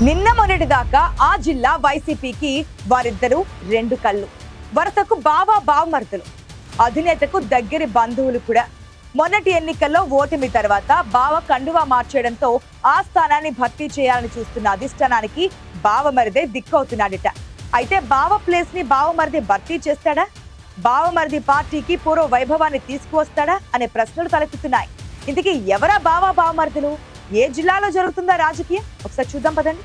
నిన్న మొన్నటిదాకా ఆ జిల్లా వైసీపీకి వారిద్దరూ రెండు కళ్ళు. వరుసకు బావమరుదులు, అధినేతకు దగ్గరి బంధువులు కూడా. మొన్నటి ఎన్నికల్లో ఓటమి తర్వాత బావ కండువా మార్చేయడంతో ఆ స్థానాన్ని భర్తీ చేయాలని చూస్తున్న అధిష్టానానికి బావమరిదే దిక్కవుతున్నాడట. అయితే బావ ప్లేస్ ని బావమరిది భర్తీ చేస్తాడా? బావమరిది పార్టీకి పూర్వ వైభవాన్ని తీసుకువస్తాడా అనే ప్రశ్నలు తలెత్తుతున్నాయి. ఇంతకీ ఎవరా బావమరుదులు? ఏ జిల్లాలో జరుగుతుందా రాజకీయం? ఒకసారి చూద్దాం పదండి.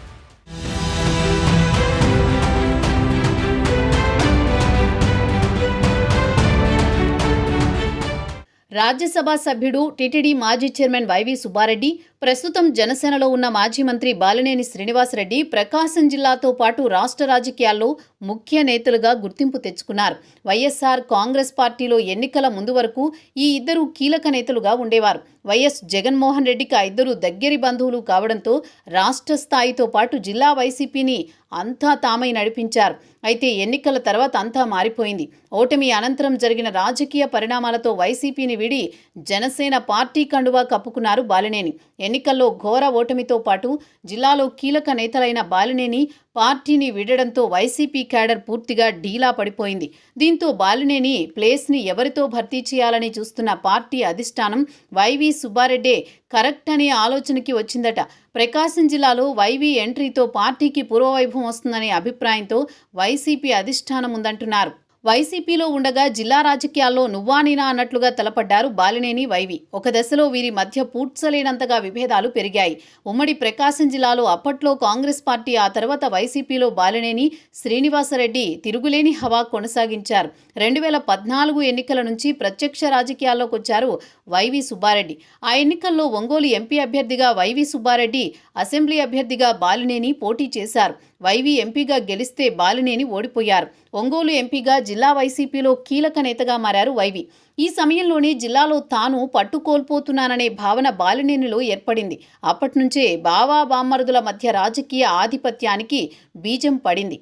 రాజ్యసభ సభ్యుడు టీటీడీ మాజీ చైర్మన్ వైవి సుబ్బారెడ్డి, ప్రస్తుతం జనసేనలో ఉన్న మాజీ మంత్రి బాలినేని శ్రీనివాసరెడ్డి ప్రకాశం జిల్లాతో పాటు రాష్ట్ర రాజకీయాల్లో ముఖ్య నేతలుగా గుర్తింపు తెచ్చుకున్నారు. వైఎస్ఆర్ కాంగ్రెస్ పార్టీలో ఎన్నికల ముందు వరకు ఈ ఇద్దరు కీలక నేతలుగా ఉండేవారు. వైఎస్ జగన్మోహన్ రెడ్డికి ఆ ఇద్దరు దగ్గరి బంధువులు కావడంతో రాష్ట్ర స్థాయితో పాటు జిల్లా వైసీపీని అంతా తామై నడిపించారు. అయితే ఎన్నికల తర్వాత అంతా మారిపోయింది. ఓటమి అనంతరం జరిగిన రాజకీయ పరిణామాలతో వైసీపీని వీడి జనసేన పార్టీ కండువా కప్పుకున్నారు బాలినేని. ఎన్నికల్లో ఘోర ఓటమితో పాటు జిల్లాలో కీలక నేతలైన బాలినేని పార్టీని వీడడంతో వైసీపీ క్యాడర్ పూర్తిగా ఢీలా పడిపోయింది. దీంతో బాలినేని ప్లేస్ని ఎవరితో భర్తీ చేయాలని చూస్తున్న పార్టీ అధిష్టానం వైవి సుబ్బారెడ్డే కరెక్ట్ అనే ఆలోచనకి వచ్చిందట. ప్రకాశం జిల్లాలో వైవి ఎంట్రీతో పార్టీకి పూర్వవైభవం వస్తుందనే అభిప్రాయంతో వైసీపీ అధిష్టానం ఉందంటున్నారు. వైసీపీలో ఉండగా జిల్లా రాజకీయాల్లో నువ్వా నేనా అన్నట్లుగా తలపడ్డారు బాలినేని వైవి. ఒక దశలో వీరి మధ్య పూడ్చలేనంతగా విభేదాలు పెరిగాయి. ఉమ్మడి ప్రకాశం జిల్లాలో అప్పట్లో కాంగ్రెస్ పార్టీ, ఆ తర్వాత వైసీపీలో బాలినేని శ్రీనివాసరెడ్డి తిరుగులేని హవా కొనసాగించారు. 2014 ఎన్నికల నుంచి ప్రత్యక్ష రాజకీయాల్లోకి వచ్చారు వైవి సుబ్బారెడ్డి. ఆ ఎన్నికల్లో ఒంగోలు ఎంపీ అభ్యర్థిగా వైవి సుబ్బారెడ్డి, అసెంబ్లీ అభ్యర్థిగా బాలినేని పోటీ చేశారు. వైవి ఎంపీగా గెలిస్తే బాలినేని ఓడిపోయారు. ఒంగోలు ఎంపీగా జిల్లా వైసీపీలో కీలక నేతగా మారారు వైవి. ఈ సమయంలోనే జిల్లాలో తాను పట్టు కోల్పోతున్నాననే భావన బాలినేనిలో ఏర్పడింది. అప్పట్నుంచే బావమరుదుల మధ్య రాజకీయ ఆధిపత్యానికి బీజం పడింది.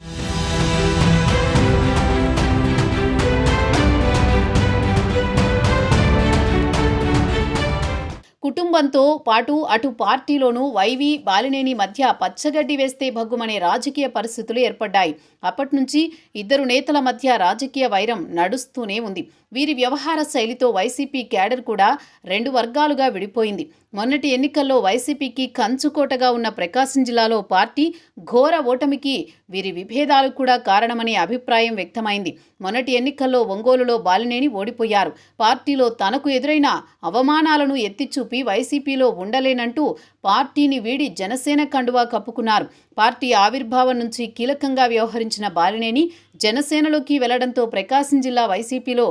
కుటుంబంతో పాటు అటు పార్టీలోనూ వైవి బాలినేని మధ్య పచ్చగడ్డి వేస్తే భగ్గుమనే రాజకీయ పరిస్థితులు ఏర్పడ్డాయి. అప్పట్నుంచి ఇద్దరు నేతల మధ్య రాజకీయ వైరం నడుస్తూనే ఉంది. వీరి వ్యవహార శైలితో వైసీపీ క్యాడర్ కూడా రెండు వర్గాలుగా విడిపోయింది. మొన్నటి ఎన్నికల్లో వైసీపీకి కంచుకోటగా ఉన్న ప్రకాశం జిల్లాలో పార్టీ ఘోర ఓటమికి వీరి విభేదాలు కూడా కారణమనే అభిప్రాయం వ్యక్తమైంది. మొన్నటి ఎన్నికల్లో ఒంగోలులో బాలినేని ఓడిపోయారు. పార్టీలో తనకు ఎదురైన అవమానాలను ఎత్తిచూపి వైసీపీలో ఉండలేనంటూ పార్టీని వీడి జనసేన కండువా కప్పుకున్నారు. పార్టీ ఆవిర్భావం నుంచి కీలకంగా వ్యవహరించిన బాలినేని జనసేనలోకి వెళ్లడంతో ప్రకాశం జిల్లా వైసీపీలో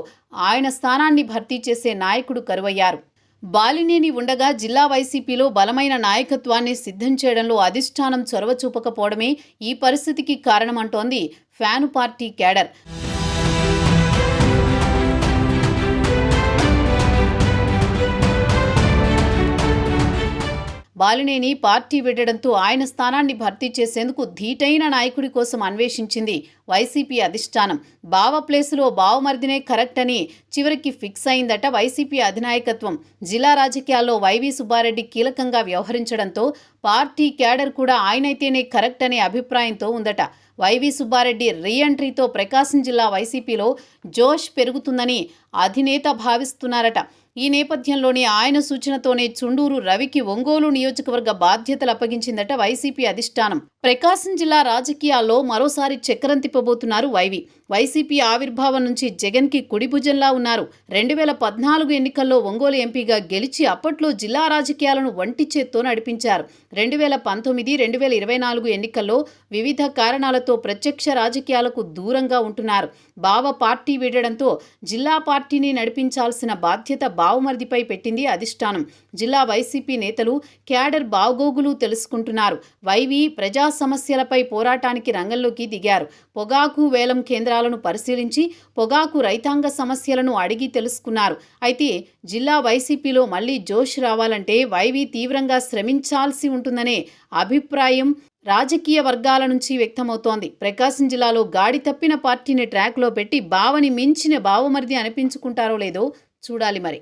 ఆయన స్థానాన్ని భర్తీ చేసే నాయకుడు కరువయ్యారు. బాలినేని ఉండగా జిల్లా వైసీపీలో బలమైన నాయకత్వాన్ని సిద్ధం చేయడంలో అధిష్టానం చొరవ చూపకపోవడమే ఈ పరిస్థితికి కారణమంటోంది fan party cadre. Balineni party వీడడంతో ఆయన స్థానాన్ని భర్తీ చేసేందుకు ధీటైన నాయకుడి కోసం అన్వేషించింది వైసీపీ అధిష్టానం. బావ ప్లేసులో బావమరిదినే కరెక్ట్ అని చివరికి ఫిక్స్ అయిందట వైసీపీ అధినాయకత్వం. జిల్లా రాజకీయాల్లో వైవి సుబ్బారెడ్డి కీలకంగా వ్యవహరించడంతో పార్టీ క్యాడర్ కూడా ఆయనైతేనే కరెక్ట్ అనే అభిప్రాయంతో ఉందట. వైవి సుబ్బారెడ్డి రీఎంట్రీతో ప్రకాశం జిల్లా వైసీపీలో జోష్ పెరుగుతుందని అధినేత భావిస్తున్నారట. ఈ నేపథ్యంలోనే ఆయన సూచనతోనే చుండూరు రవికి ఒంగోలు నియోజకవర్గ బాధ్యతలు అప్పగించిందట వైసీపీ అధిష్టానం. ప్రకాశం జిల్లా రాజకీయాల్లో మరోసారి చక్రం తిప్పబోతున్నారు వైవి. వైసీపీ ఆవిర్భావం నుంచి జగన్కి కుడిభుజంలా ఉన్నారు. 2014 ఎన్నికల్లో ఒంగోలు ఎంపీగా గెలిచి అప్పట్లో జిల్లా రాజకీయాలను వంటి చేత్తో నడిపించారు. 2019, 2024 ఎన్నికల్లో వివిధ కారణాలతో ప్రత్యక్ష రాజకీయాలకు దూరంగా ఉంటున్నారు. బావ పార్టీ వీడడంతో జిల్లా పార్టీని నడిపించాల్సిన బాధ్యత బావమరిదిపై పెట్టింది అధిష్టానం. జిల్లా వైసీపీ నేతలు క్యాడర్ బాగోగులు తెలుసుకుంటున్నారు. వైవి ప్రజా సమస్యలపై పోరాటానికి రంగంలోకి దిగారు. పొగాకు వేలం కేంద్రాలను పరిశీలించి పొగాకు రైతాంగ సమస్యలను అడిగి తెలుసుకున్నారు. అయితే జిల్లా వైసీపీలో మళ్లీ జోష్ రావాలంటే వైవి తీవ్రంగా శ్రమించాల్సి ఉంటుందనే అభిప్రాయం రాజకీయ వర్గాల నుంచి వ్యక్తమవుతోంది. ప్రకాశం జిల్లాలో గాడి తప్పిన పార్టీని ట్రాక్లో పెట్టి బావని మించిన బావమరిది అనిపించుకుంటారో లేదో చూడాలి మరి.